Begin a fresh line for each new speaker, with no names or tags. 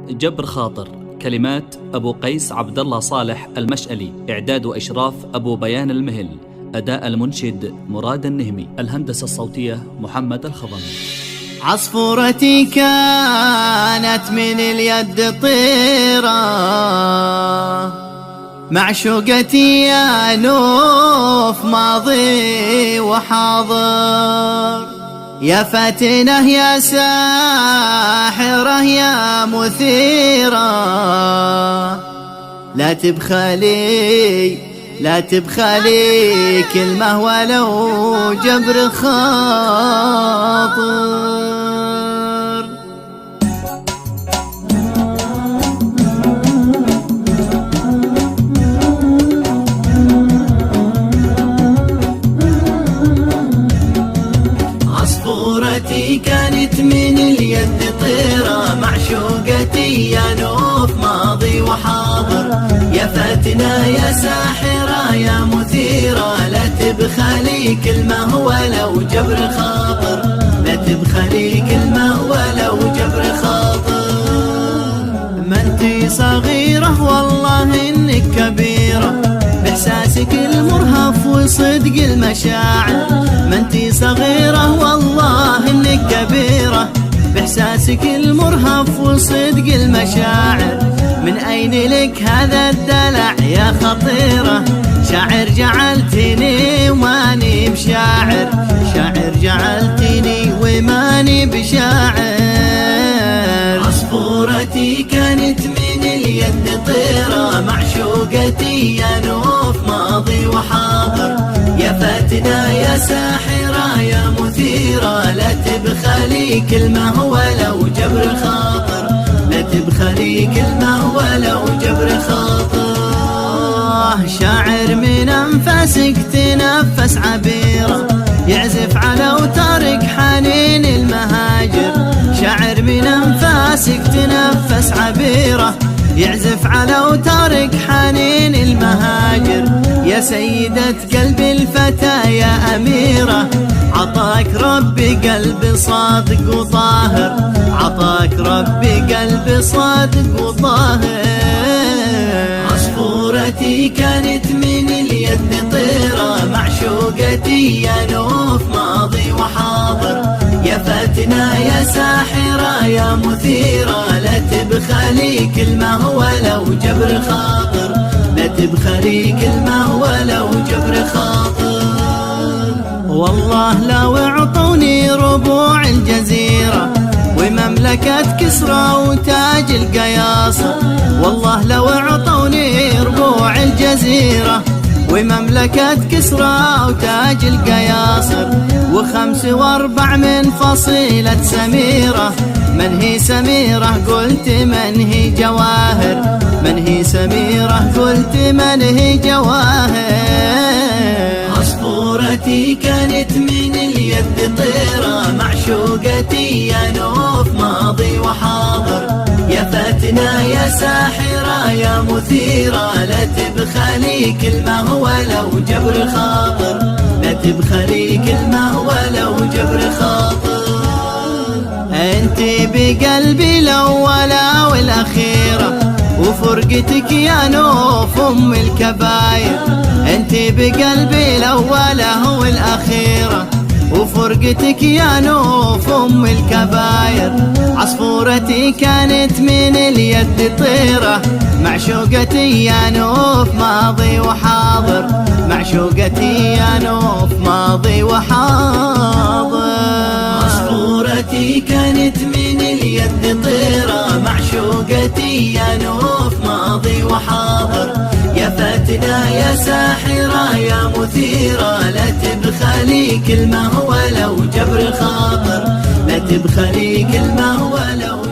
جبر خاطر. كلمات أبو قيس عبد الله صالح المشألي. إعداد وإشراف أبو بيان المهل. أداء المنشد مراد النهمي. الهندسة الصوتية محمد الخضمي.
عصفورتي كانت من اليد طيرة، معشوقتي يا نوف ماضي وحاضر، يا فاتنة يا ساحرة يا مثيرة، لا تبخلي كلمة ولو جبر خاطر. عصفورتي كانت من اليد طيرة، معشوقتي يا نوف ماضي وحاضر، يا فاتنة يا ساحرة يا مثيرة، لا تبخلي كلمة ولو جبر خاطر، لا تبخلي كلمة ولو جبر خاطر. ما انتي صغيرة والله انك كبيرة، بإحساسك المرهف وصدق المشاعر، ما انتي صغيرة والله انك كبيرة، بإحساسك المرهف وصدق المشاعر، من أين لك هذا الدلع يا خطيرة، شاعر جعلتني وماني بشاعر، شاعر جعلتني وماني بشاعر. عصفورتي كانت من اليد طيرة، معشوقتي يا نوف ماضي وحاضر، يا فاتنة يا ساحرة يا مثيرة، لا تبخلي كلمة ولو جبر خاطر، لا تبخلي كلمة ولو جبر خاطر. شاعر من أنفاسك تنفس عبيرة، يعزف على أوتارك حنين المهاجر، شاعر من أنفاسك تنفس عبيرة، يعزف على أوتارك حنين المهاجر، يا سيدة قلب الفتى يا أميرة، عطاك ربي قلب صادق وطاهر، عطاك ربي قلب صادق وطاهر. عصفورتي كانت من اليد طيرة، معشوقتي يا نوف ماضي وحاضر، يا فاتنة يا ساحرة يا مثيرة، لا تبخلي كلمة ولو جبر خاطر، لا تبخلي كلمة ولو جبر خاطر. والله لو اعطوني ربوع الجزيرة ومملكة كسرى وتاج القياصر، والله لو اعطوني ربوع الجزيرة ومملكة كسرى وتاج القياصر، وخمس واربع من فصيلة سميرة، من هي سميرة قلت من هي جواهر، من هي سميرة قلت من هي جواهر. عصفورتي كانت من اليد طيرة، معشوقتي يا نوف ماضي وحاضر، يا فاتنة يا ساحرة يا مثيرة، لا تبخلي كلمة ولو جبر خاطر، لا تبخلي كلمة ولو جبر خاطر. انتي بقلبي الأولى والأخيرة، وفرقتك يا نوف أم الكباير، انتي بقلبي الأولى والأخيرة، وفرقتك يا نوف أم الكباير. عصفورتي كانت من اليد طيرة، معشوقتي يا نوف ماضي وحاضر، معشوقتي يا نوف ماضي وحاضر. عصفورتي كانت من اليد طيرة، معشوقتي يا نوف ماضي وحاضر، يا فاتنة يا ساحرة يا مثيرة، لا تبخلي كلمة ولو جبر خاطر، لا تبخلي كلمة ولو